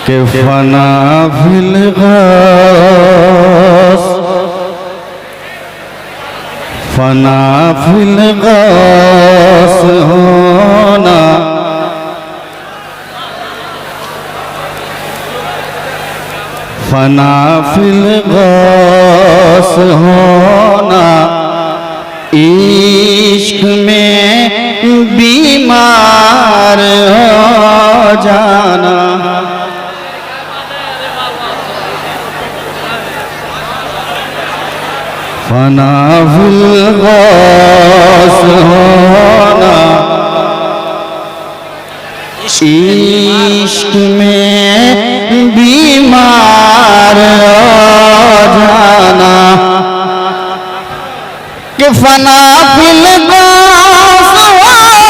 के फना फिल गौस, फना फिल गौस होना, फना फिल गौस होना, इश्क में बीमार हो जाना। फना फिल गौस होना, इश्क में बीमार हो जाना। कि फना फिल गौस होना,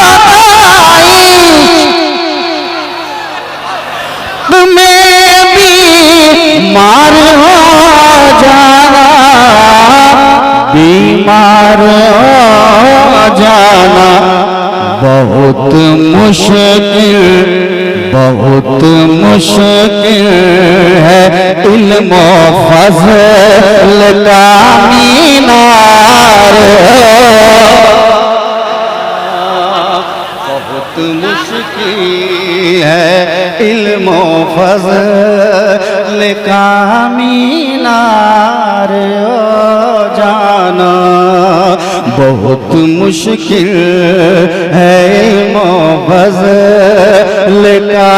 इश्क में बीमार हो जाना, बीमार हो जाना। बहुत मुश्किल, बहुत मुश्किल है इल्म फज़ल का मीनार, बहुत मुश्किल है इल्म फज़ल का मीनार हो जाना। बहुत मुश्किल है इल्म फज़ल का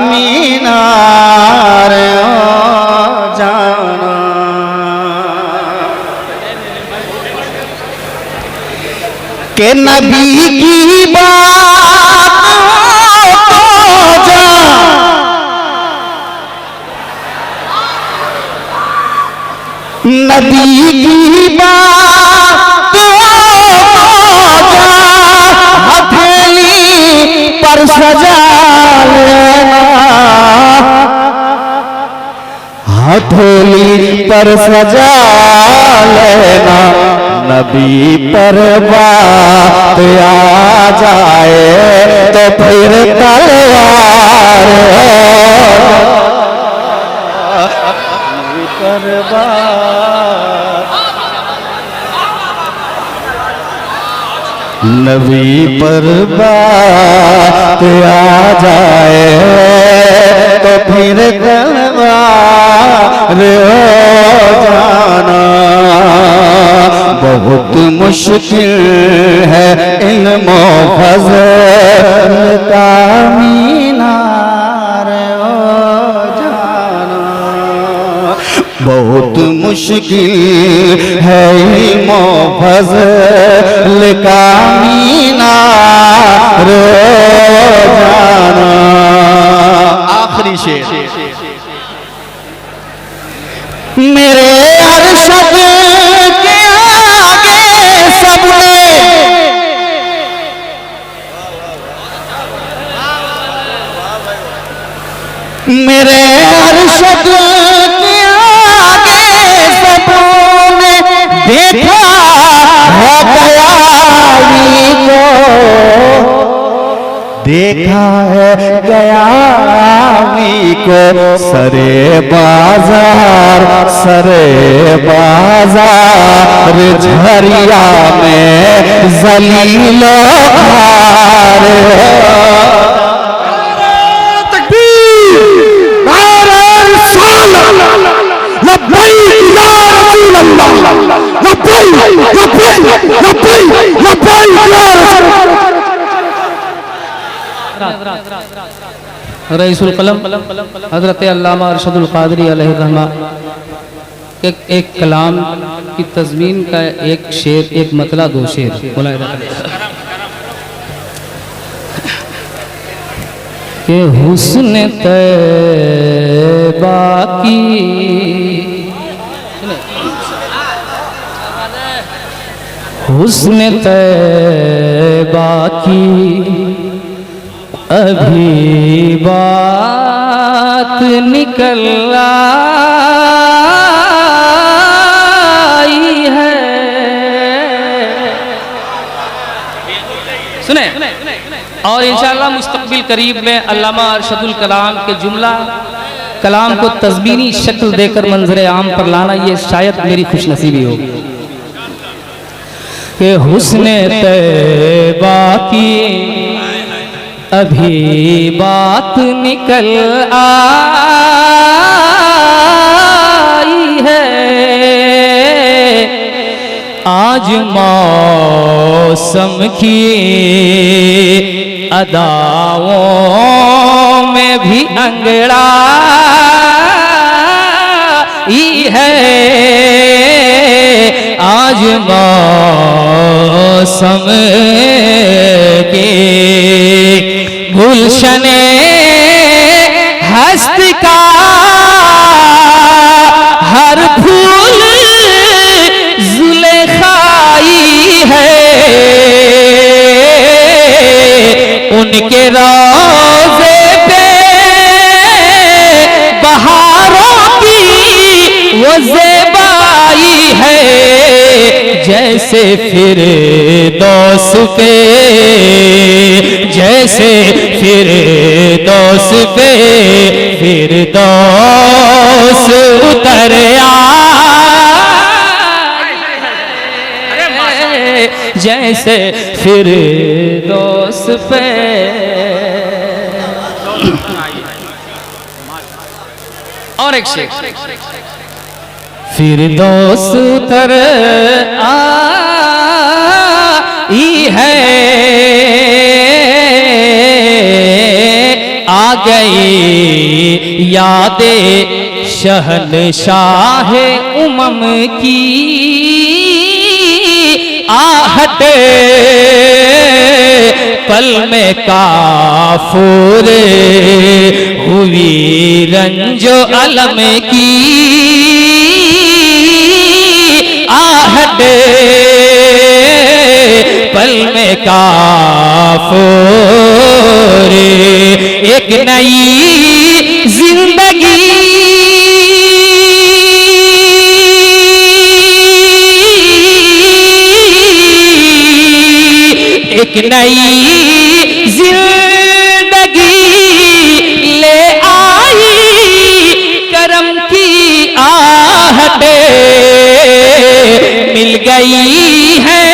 मीनार हो जाना। के नबी की बात तो जा, नबी की बात तो जा, हथेली पर सजा लेना, हथेली पर सजा लेना। नबी पर बात आ जाए तो फिर तलवार, नबी पर बात, नबी पर बात आ जाए तो फिर तलवार हो जाना। बहुत मुश्किल है इल्म फज़ल का मीनार हो जाना। बहुत मुश्किल है इल्म फज़ल का मीनार हो जाना। आखिरी शेर, मेरे अरशद के आगे सबने, मेरे अरशद के आगे सबने देखा है गयावी को, देखा है गयावी को। सरे बाजार, सरे बाजार झरिया में जलीलो खार, रईसुल कलम हज़रत अल्लामा अरशदुल क़ादरी अलैहि रहमा के एक कलाम की तज़मीन का एक शेर, एक मतला, दो शेर के हुस्न तैबा की, हुस्न तैबा की अभी बात निकल आई है। सुने और इंशाअल्लाह मुस्तक़बिल करीब में अल्लामा अरशदुल कलाम के जुमला कलाम को तस्बीनी शक्ल देकर मंजर आम पर लाना, ये शायद मेरी खुशनसीबी हो कि हुस्न तैबा की अभी बात निकल आई है, आज मौसम की अदाओं में भी अंगड़ाई है, आज मौसम के गुलशने हस्त का हर फूल जुलेखाई है, उनके रोज़े पे बहारों की वो ज़ेबाई है, जैसे फिरदौस पे, जैसे फिरदौस पे फिरदौस उतर आए, जैसे फिरदौस पे। और एक शेर, फिरदौस उतर आई है, आ गई यादे शहनशाह उमम की आहट, पल में काफूर हुई रंजो अलम की आहट, पल में काफूर एक नई जिंदगी, एक नई जिंदगी ले आई करम की आहट, मिल गई है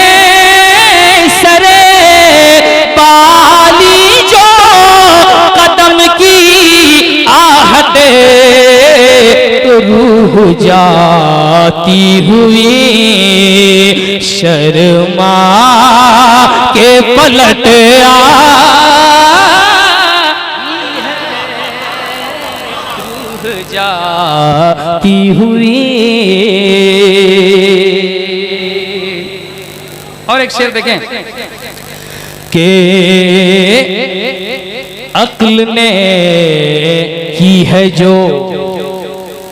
सरे पाली जो कदम की आहट, तो रूह जाती हुई शर्मा के पलट रूह जाती हुई। और एक शेर देखें कि अक्ल ने की है जो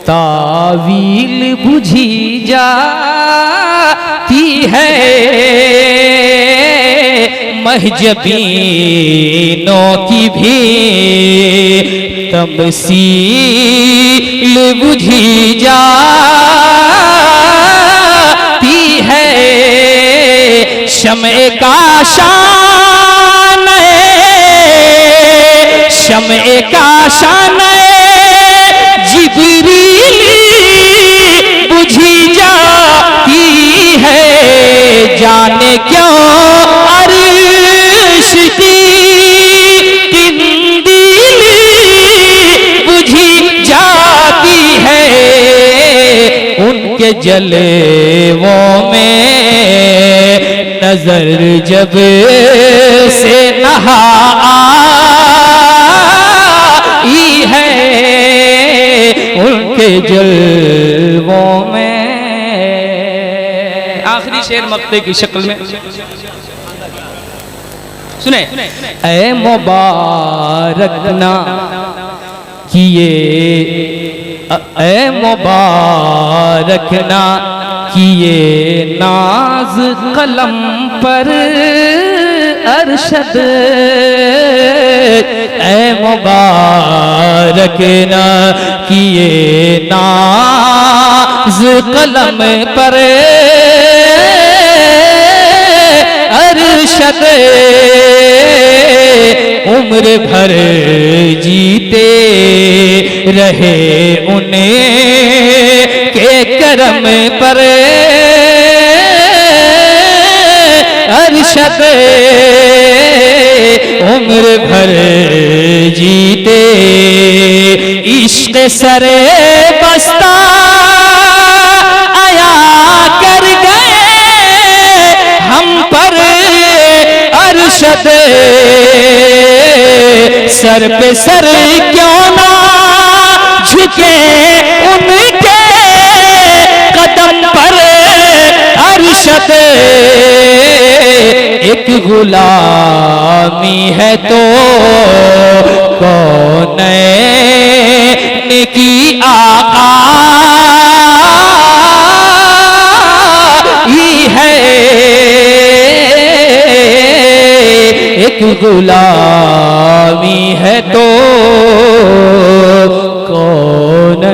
तावील बुझी जाती है, महजबीनों की भी तमसील बुझी जाती है, शम्ए का शान, शम्ए का शान जिब्रील बुझी जाती है, जाने क्यों अर्श की किंदील बुझी जाती है, उनके जलवों में नजर जब से नहा आई है, उनके जलवों में। आखिरी शेर मक्ते की शक्ल में सुने, ऐ मुबारक ना किए, ऐ मुबारक ना किए नाज कलम पर अरशद, ऐ मुबारक ना किए नाज कलम पर अरशद, उम्र भर जीते रहे उन्हें के करम पर अरशद उम्र भर जीते इश्क सरे बस्ता आया कर गए हम पर अरशद सर पे सर क्यों ना झुके उनके कदम पर अरशद एक गुलामी है तो कौन की आका ही है एक गुलामी है तो कौन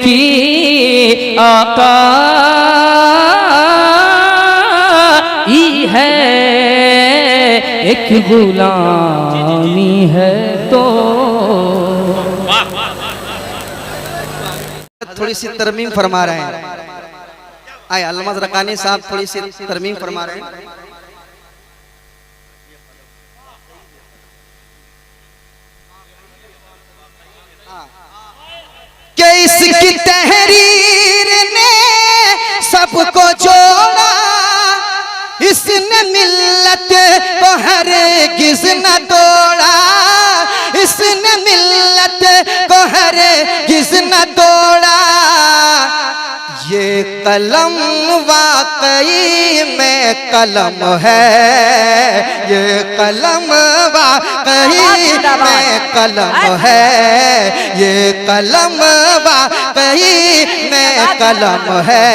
की आका ही है एक गुलामी है तो। थोड़ी सी तरमीम फरमा रहे हैं। आए अल्लामा ज़रक़ानी साहब थोड़ी सी तरमीम फरमा रहे हैं। कि इसकी तहरीर ने सबको जोड़ा, इसने मिल्लत को हरगिज़ न तोड़ा, इसने मिल्लत को हरगिज़ न तोड़ा। ये कलम वाकई में कलम है, ये कलम वाकई में कलम है, ये कलम वाकई में कलम है,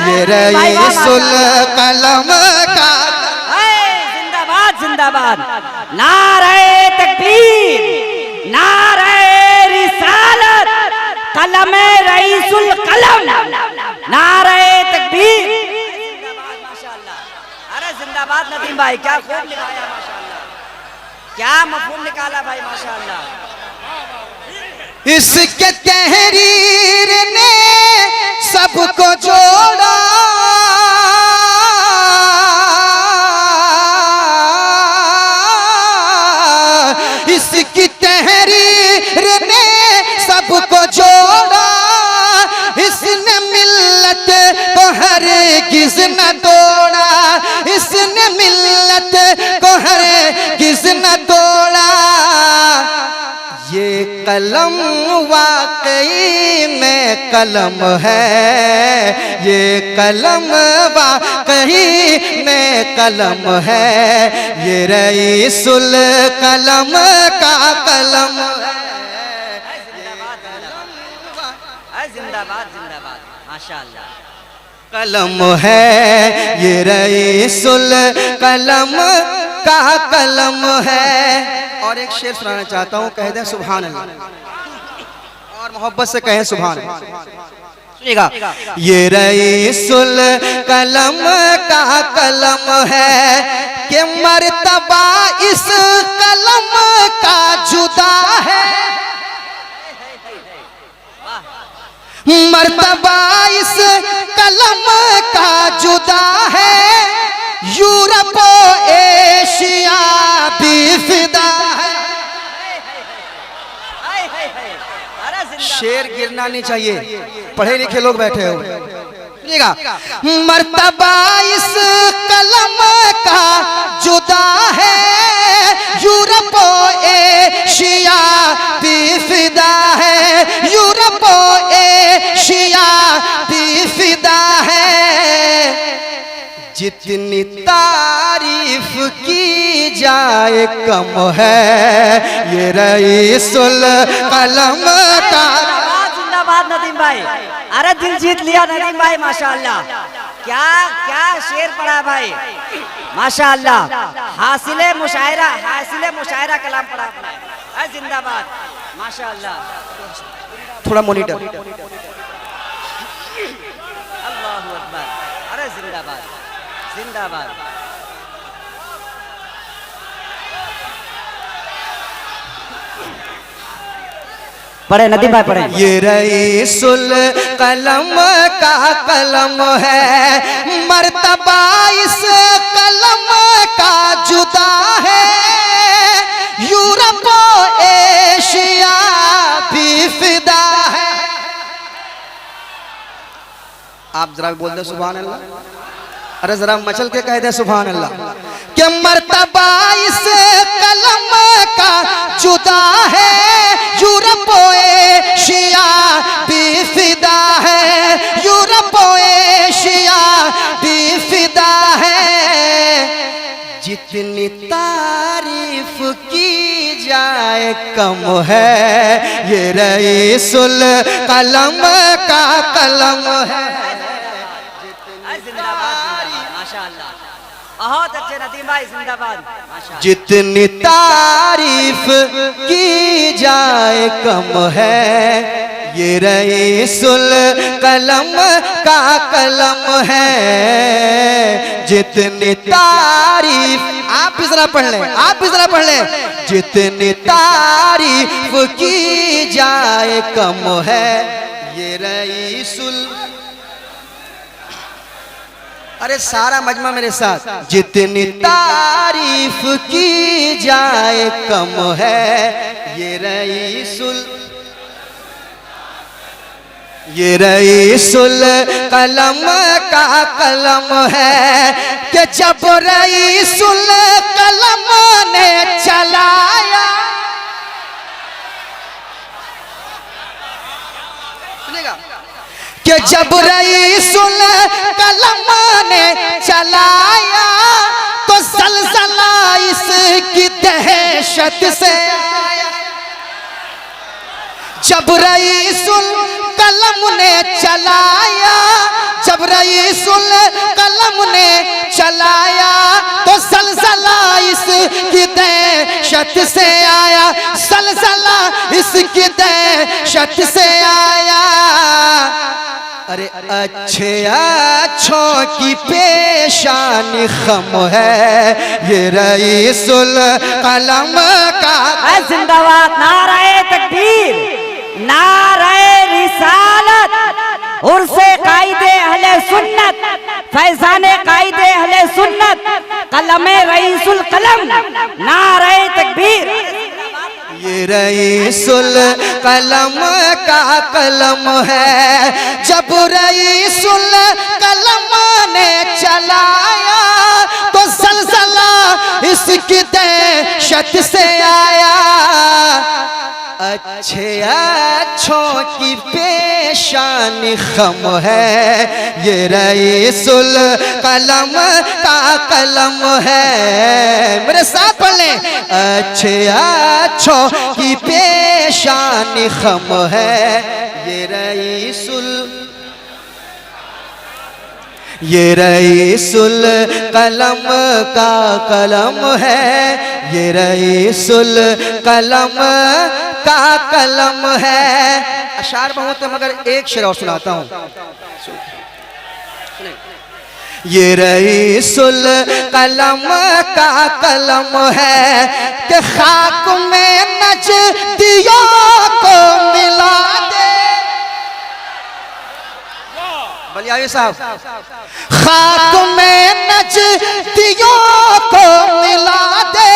ये रईसुल कलम का। जिंदाबाद जिंदाबाद, नारे तकबीर, नारे रिसालत, कलमे रईसुल कलम, नारे तकबीर। जिंदाबाद माशाअल्लाह। अरे जिंदाबाद नदीम भाई, क्या खूब लिखाया माशाअल्लाह, क्या मफहूम निकाला भाई माशाअल्लाह। इसके तहरीर ने सबको जोड़ा, इसकी तहरीर ने सबको जोड़ा, इसने मिल्लत को हरगिज़ न तोड़ा, इसने मिल्लत को हरगिज़ न तोड़ा। ये कलम वाकई में कलम है, ये कलम वाकई में कलम है, ये रईसुल कलम का कलम है। जिंदाबाद जिंदाबाद माशाअल्लाह। कलम है ये रईसुल कलम का कलम है। और एक शेर सुनाना चाहता हूँ, कह दे सुभान अल्लाह, और मोहब्बत से कहें सुभान अल्लाह। सुनिएगा, ये रईसुल कलम का कलम है कि मर्तबा इस कलम का जुदा है, मर्तबा इस कलम का जुदा है, यूरोप एशिया भी फिदा है। शेर गिरना नहीं चाहिए, पढ़े लिखे लोग बैठे हो। मर्तबा इस कलम का जुदा है, यूरोप एशिया भी फिदा है, यूरोप एशिया भी फिदा है। जितनी तारीफ की जाए कम है, ये रईसुल कलम का। जिंदाबाद नदीम भाई, अरे दिल जीत लिया नदीम भाई माशाअल्लाह। क्या क्या शेर पढ़ा भाई माशाअल्लाह। हासिले मुशायरा कलाम पढ़ा आपने। जिंदाबाद माशाअल्लाह। थोड़ा मॉनिटर। अल्लाहु अकबर। अरे जिंदाबाद जिंदाबाद। पढ़े नदीम भाई पढ़े। ये रईसुल कलम का कलम है, मर्तबा इस कलम का जुदा है, यूरोप एशिया भी फिदा है। आप जरा बोल दे सुभान अल्लाह, अरे जरा मचल के कह दे सुभान अल्लाह। कि मर्तबा इस कलम का जुदा है, यूरोप एशिया भी फिदा है, यूरोप एशिया भी फिदा है। जितनी तारीफ की जाए कम है, ये रईसुल कलम का कलम है। माशाअल्लाह, बहुत अच्छे नदीम भाई, जिंदाबाद। जितनी तारीफ की जाए कम है, ये रईसुल कलम का कलम है। जितनी तारीफ, आप भी जरा पढ़ लें, आप भी जरा पढ़ लें। जितनी तारीफ की जाए कम है, ये रईसुल, अरे सारा मजमा मेरे साथ। जितनी तारीफ की जाए कम है, ये रईसुल कलम का कलम है। कि जब रईसुल कलम ने चलाया, सुनेगा, कि जब रईसुल कलम ने चलाया, तो ज़लज़ला इसकी दहशत से आया। जब रईसुल कलम ने चलाया, जब रईसुल कलम ने चलाया, तो ज़लज़ला इसकी दहशत से आया, ज़लज़ला इसकी दहशत से आया। अरे अच्छे अच्छों की पेशानी खम है, ये रईसुल कलम का। जिंदाबाद, नाराए तकबीर, नाराए रिसालत, उर्से कायदे अहले सुन्नत, फैजाने कायदे अहले सुन्नत, कलमे रईसुल कलम, नाराए तकबीर। ये रईसुल कलम का कलम है। जब रईसुल कलम ने चलाया, तो ज़लज़ला इसकी दहशत से आया। अच्छे अच्छों की पेशानी खम है, ये रईसुल कलम का कलम है। मेरे साथ पढ़ लें। अच्छे अच्छों की पेशानी खम है, ये रईसुल कलम का कलम है, ये रईसुल कलम का कलम है। अशार बहुत है, मगर एक शेर और सुनाता हूँ। ये रईसुल कलम का कलम है, कि खाक में नजदियों को मिला दे। बलियावी साहब, खाक में नजदियों को मिला दे,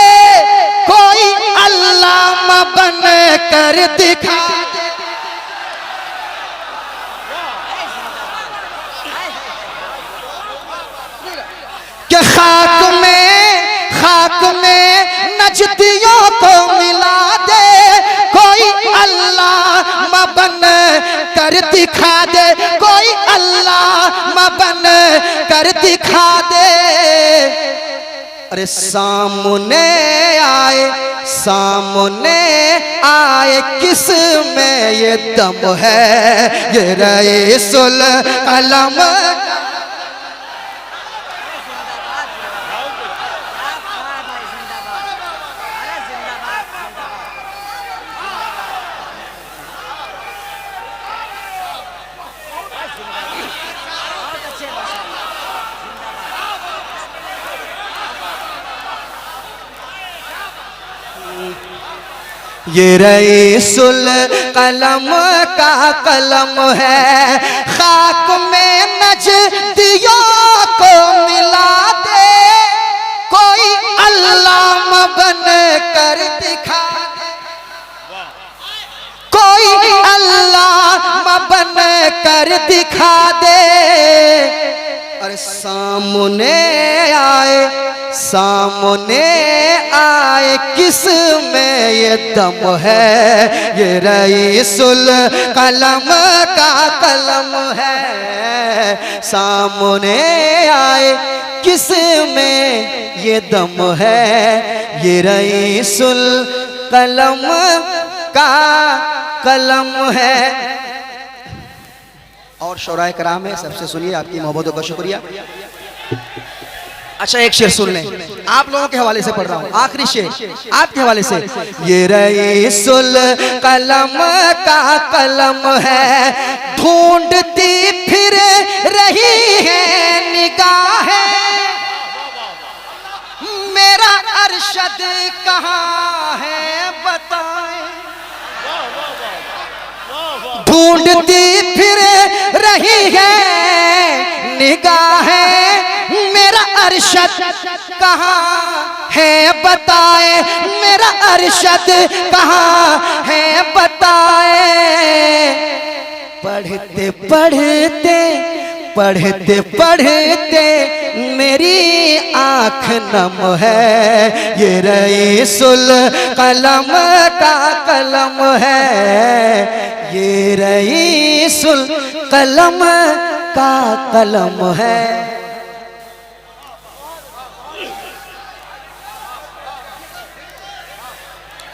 कोई अल्लामा बन कर दिखा दे। कि खाक में नजदियों को मिला दे, कोई अल्लामा बन कर दिखा दे, कोई अल्लामा बन कर दिखा दे। अरे सामने आए किस में ये दम है, ये रईसुल कलम। ये रईसुल कलम का कलम है, खाक में नजदियों को मिला दे, कोई अल्लामा बन कर दिखा दे, कोई अल्लामा बन कर दिखा दे। और सामने आए, सामने आए किस में ये दम है, ये रईसुल कलम का कलम है। सामने आए किस में ये दम है, ये रईसुल कलम का कलम है। और शौराए कराम है, सबसे सुनिए, आपकी मोहब्बतों का शुक्रिया। अच्छा एक शेर सुन लें, आप लोगों के हवाले से पढ़ रहा हूँ, आखिरी शेर आपके हवाले से। ये रईसुल कलम का कलम है, ढूंढती फिर रही है निगाहें, मेरा अरशद कहाँ है बताएं, ढूंढती फिर रही है निगाहें, मेरा अरशद कहाँ है बताए, मेरा अरशद कहाँ है बताए। पढ़ते पढ़ते पढ़ते पढ़ते मेरी आँख नम है, ये रईसुल कलम का कलम है, ये रईसुल कलम का कलम है।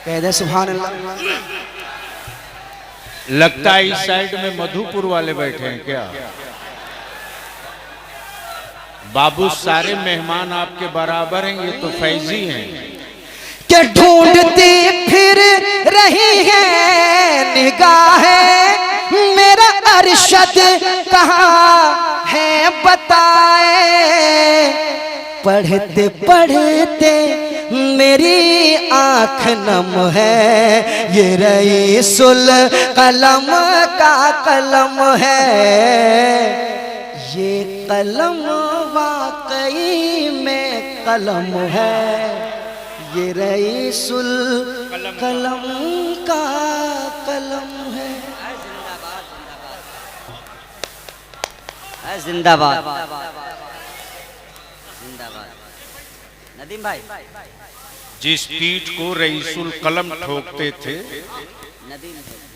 कह दे सुभान अल्लाह। लगता है इस साइड में मधुपुर वाले बैठे हैं क्या? बाबू सारे मेहमान आपके बराबर हैं, ये तो फैजी हैं। के ढूंढती फिर रही है निगाहें, मेरा अरशद कहाँ है बताए। पढ़ते पढ़ते मेरी आँख नम है, ये रईसुल कलम का कलम है, ये कलम वाकई में कलम है, ये रईसुल कलम का कलम है। जिंदाबाद जिंदाबाद। नदीम भाई, जिस पीठ को रईसुल कलम ठोकते थे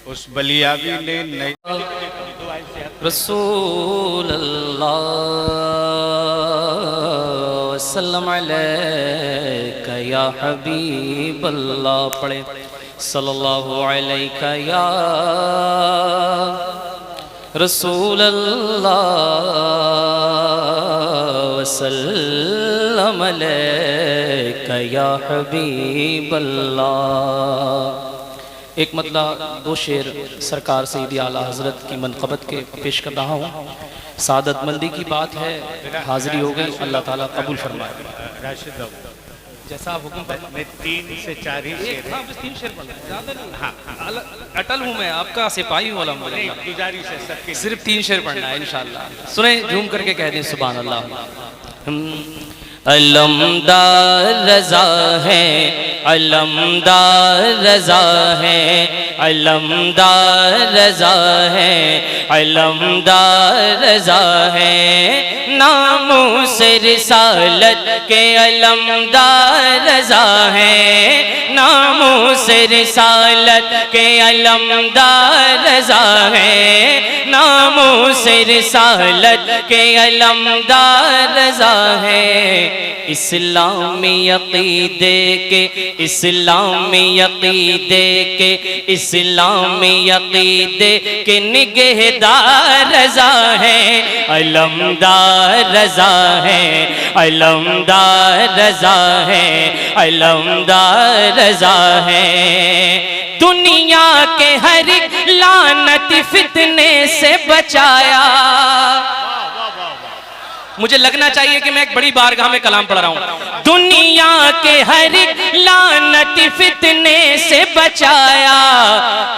उस बलियावी ने नई रसूल अल्लाह सल्लल्लाहु अलैका या हबीब अल्लाह पढ़े, सल्लल्लाहु अलैका या रसूल अल्लाह वसल्लम अलैका या हबीब अल्लाह। एक मतला दो शेर सरकार सईदी आला हज़रत की मनक़बत के पेश कर रहा हूँ। सादतमंदी की बात है, हाज़िरी हो गई, अल्लाह ताला कबूल फरमाए। राशिद बाबू, जैसा आप हुक्म फरमाएं। मैं 3 से 4 ही शेर हाँ, बस 3 शेर पढ़ना है, ज़्यादा नहीं। हाँ, अटल हूँ मैं, आपका सिपाही हूँ अल्हम्दुलिल्लाह। गुजारिश है सबके सिर्फ 3 शेर पढ़ना है इंशाअल्लाह। सुने, झूम करके कह दें सुभान अल्लाह। अलमदार रज़ा है, अलमदार रज़ा है, अलमदार रज़ा है, अलमदार रज़ा है, नामों से रिसालत के अलमदार रज़ा है, नामों से रिसालत के अलमदार रज़ा है, नामों से रिसालत के अलमदार रज़ा है। इस्लामी अक़ीदे के, इस्लामी अक़ीदे के, इस्लामी अक़ीदे के निगहदार रज़ा है, अलमदार रज़ा है, अलमदार रज़ा है, अलमदार रज़ा है। दुनिया के हर एक लानत फितने से बचाया, मुझे लगना चाहिए कि मैं एक बड़ी बारगाह में कलाम पढ़ रहा हूं। दुनिया के हर एक लानत फितने से बचाया,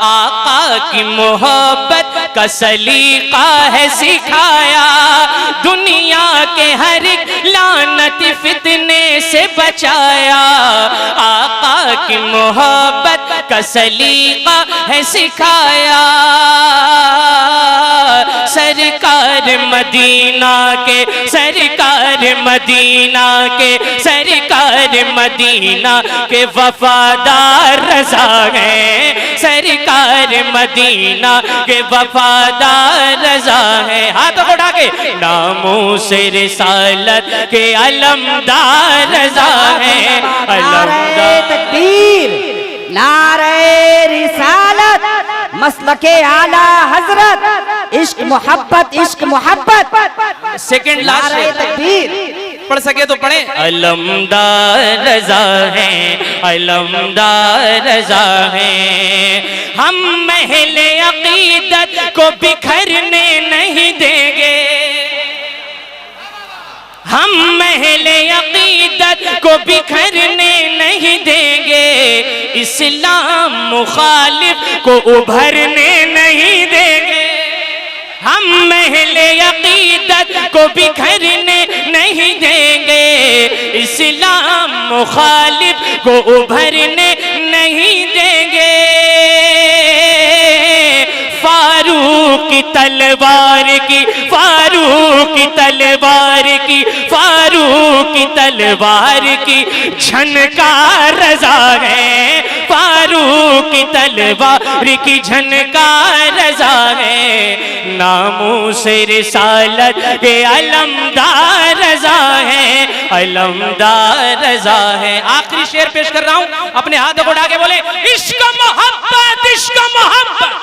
आका की मोहब्बत का सलीका है सिखाया। दुनिया के हर एक लानत फितने से बचाया, आका की मोहब्बत का सलीका है सिखाया। सरकार मदीना के, सरकार मदीना के, सरकार मदीना के वफादार रज़ा हैं। सरकार मदीना के वफादार रज़ा हैं। हाथों को उठा के नामों से रिसालत के अलमदार रज़ा हैं। नारे तकबीर, नारे रिसालत, मसलके आला हजरत, इश्क मोहब्बत, इश्क मोहब्बत। सेकंड लास्ट नारे तकबीर, पढ़ सके तो पढ़े। अलमदार रज़ा हैं, अलमदार रज़ा हैं। हम महले अकीदत को बिखरने नहीं देंगे, हम महले अकीदत को बिखरने नहीं देंगे। इस्लाम मुखालिफ को उभरने नहीं देंगे। हम महले अकीदत को बिखरने नहीं देंगे। इस्लाम मुखालिफ को उभरने नहीं देंगे। फारूक की तलवार की, फारूक की तलवार की, फारूक की तलवार की झनकार रज़ा है। फारूक की तलवार की झनकार रज़ा है। नामों से रिसालत के अलमदार रज़ा है, अलमदार रज़ा है। आखिरी शेर पेश कर रहा हूं, अपने हाथों को उठा के बोले इश्क मोहब्बत, इश्क मोहब्बत।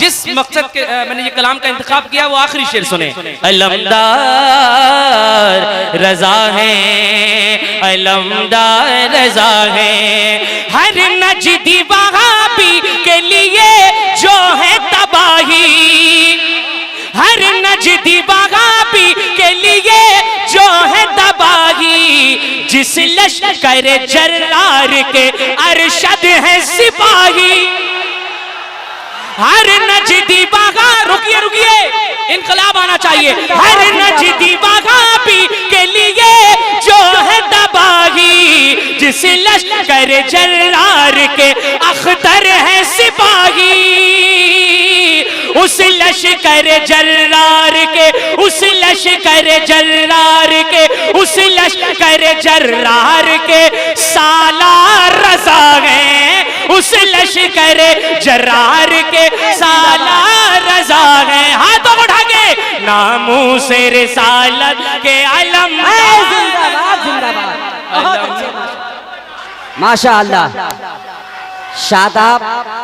जिस मकसद के मैंने ये कलाम का इंतखाब किया वो आखिरी शेर सुने। अलमदार रज़ा है, अलमदार रज़ा है। हर नजदी वहाबी के लिए जो है तबाही, हर नजदी वहाबी के लिए जो है तबाही। जिस लश्कर जर्रार के अरशद है सिपाही, हर नजदी बागा, रुकिए रुकिए, इनकलाब आना चाहिए। हर नजदी वहाबी के लिए जो है तबाही, जिस लश्कर जर्रार के अख्तर है सिपाही। उस लश्कर जर्रार के, उस लश्कर जर्रार के, उस लश्कर जर्रार के सालार रज़ा हैं। उस लश्कर जर्रार के सालार रज़ा हैं। हाथों को उठा के नामों से रिसालत के अलम। जिंदाबाद, जिंदाबाद, बहुत अच्छे, माशाअल्लाह। शादाब,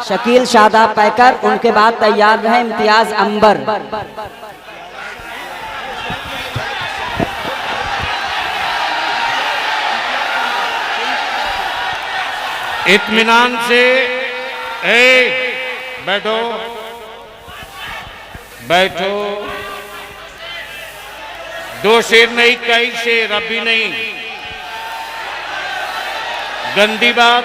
शकील शादाब पैकर, उनके बाद तैयार रहे इम्तियाज अंबर। इत्मीनान से बैठो, बैठो। दो शेर नहीं, कई शेर, अभी नहीं। गंदी बात।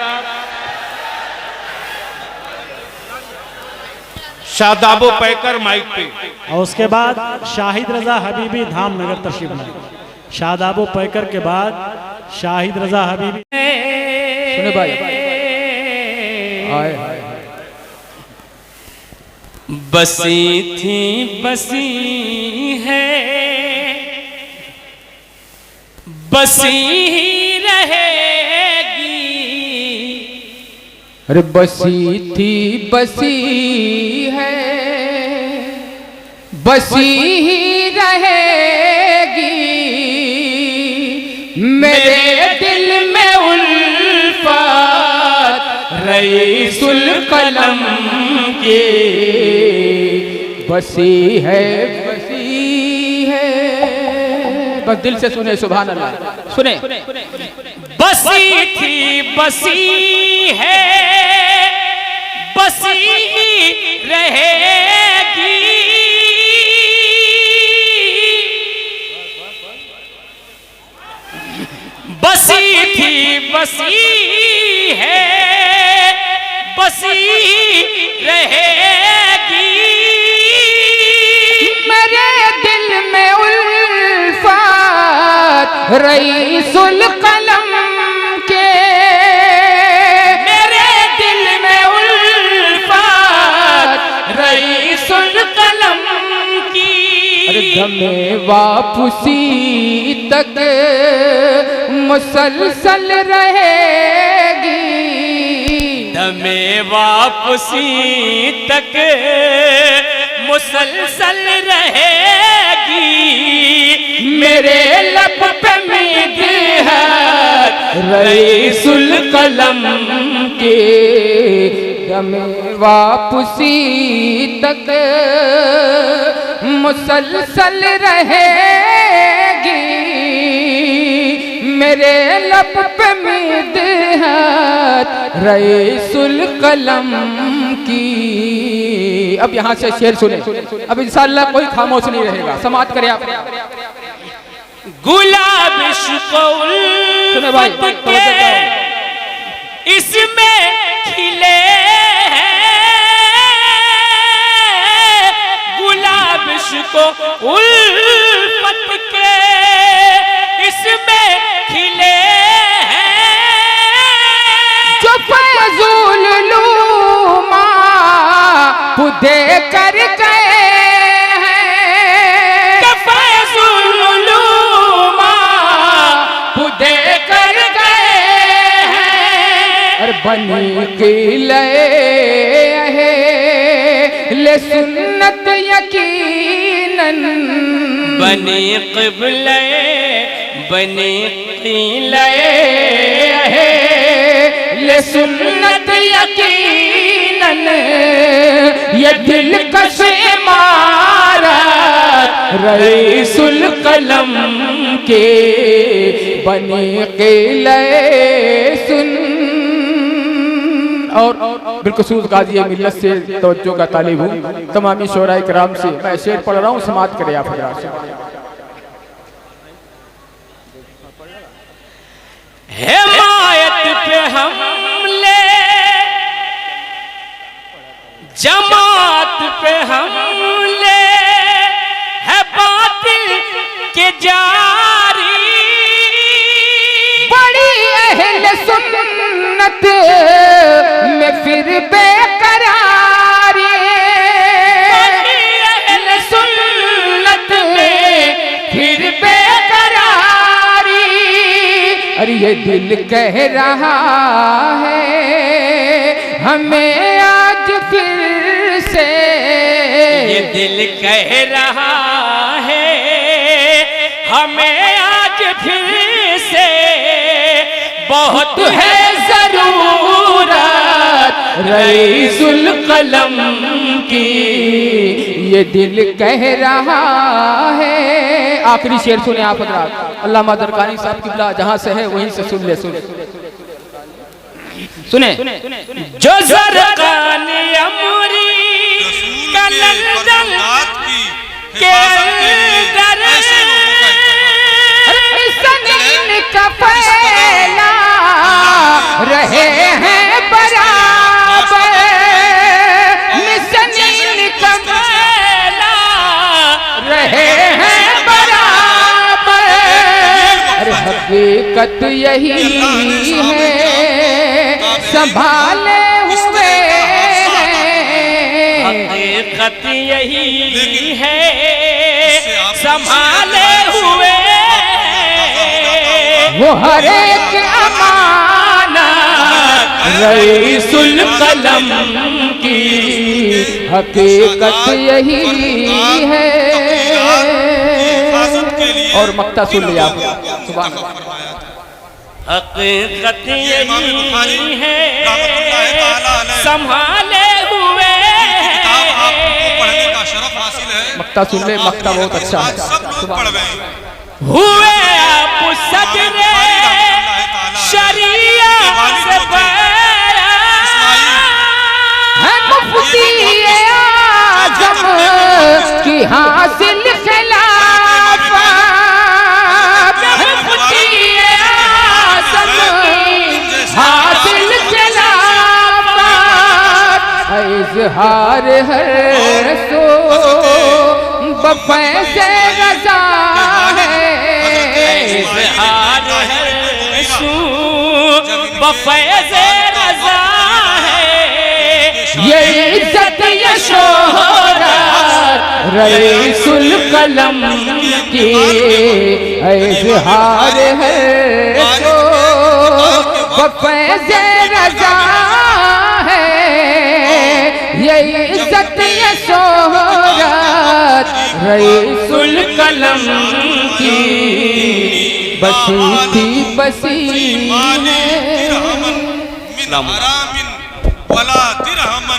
शादाबो पैकर माइक पे। और उसके बाद शाहिद रजा हबीबी धामनगर तशरीफ लाए। शादाबो पैकर के बाद शाहिद रजा हबीबी। सुने भाई, बसी थी बसी है, बसी ही रहेगी। अरे बसी थी बसी है, बसी ही रहेगी। मेरे दिल में उल्फत रईसुल कलम की बसी है, बसी है। बस दिल से सुने, सुभान अल्लाह, सुने। बसी थी बसी है, बसी ही रहेगी। बसी रहेगी। मेरे दिल में उल्फत रईसुल कलम के, मेरे दिल में उल्फत रईसुल कलम की। अरे दमे वापसी तक मुसलसल रहेगी। दमे वापसी तक मुसलसल रहेगी। मेरे लब पे मीत है रईसुल कलम के, दमे वापसी तक मुसलसल रहेगी। मेरे लब पे मीत है रईसुल कलम की। अब यहाँ से शेर सुने, अब इंशाअल्लाह कोई खामोश नहीं रहेगा, समाप्त करें आप। गुलाब इश्क़ो उल्फत के इसमें खिले हैं। गुलाब इश्क़ो उल्फत के इसमें खिले हैं। जो फज़ूल लूमा खुदे कर गए हैं। जो फज़ूल लूमा खुदे कर गए हैं। और बनी किले ले सुन्नत यकीनन, बनी क़िबले बनी क़िले ले सुन्नत यकीनन। ये दिल कश इमारत रईसुल कलम के, बनी किले सुन। और बिलखुसूस गाज़ी मिल्लत से तवज्जो का तालिब हूँ, तमामी शोराए किराम से मैं शेर पढ़ रहा हूँ, समाप्त करें आप हज़रात से। हिमायत पे हमले जमात पे हमले है बातिल के जारी। बड़ी अहले सुन्नत में फिर बेकरारी। बड़ी अहले सुन्नत में फिर बेकरारी। अरे ये दिल कह रहा है हमें आज फिर से। ये दिल कह रहा है हमें आज फिर से। बहुत है ज़रूरत रईसुल कलम की, ये दिल कह रहा है। आखिरी शेर सुने आप हज़रात, अल्लामा दरकानी साहब किबला जहां से है वहीं से सुन ले। सुने जो ज़रक़ानी अमरी कलंदर के अंदर सनीन का फैला रहे हैं बराबर। सनीन का फैला रहे हैं बराबर। अरे हकीकत यही है संभाले हुए हैं। हकीकत यही है संभाले हुए। वो हर एक अमानत रईसुल कलम की, हकीकत यही है। और मक्ता सुन लिया आप, सुभान अल्लाह। हकीकत यही है संभाले हुए। मक्ता सुन ले, मक्ता बहुत अच्छा है। हुए आप सदरे शरिया से है मुफ्ती आज़म की हासिल खिलाफत। मुफ्ती आज़म हासिल खिलाफत। इजहार है सो बफ़ैज़ रज़ा है, इजहार है सो बफ़ैज़ रज़ा है, ये इज्जत ये शोहरत रईसुल कलम की इजहार है सो बफ़ैज़ रज़ा है, ये इज्जत ये शोहरत रईसुल कलम की बसी थी बसी है। वला दिरहमन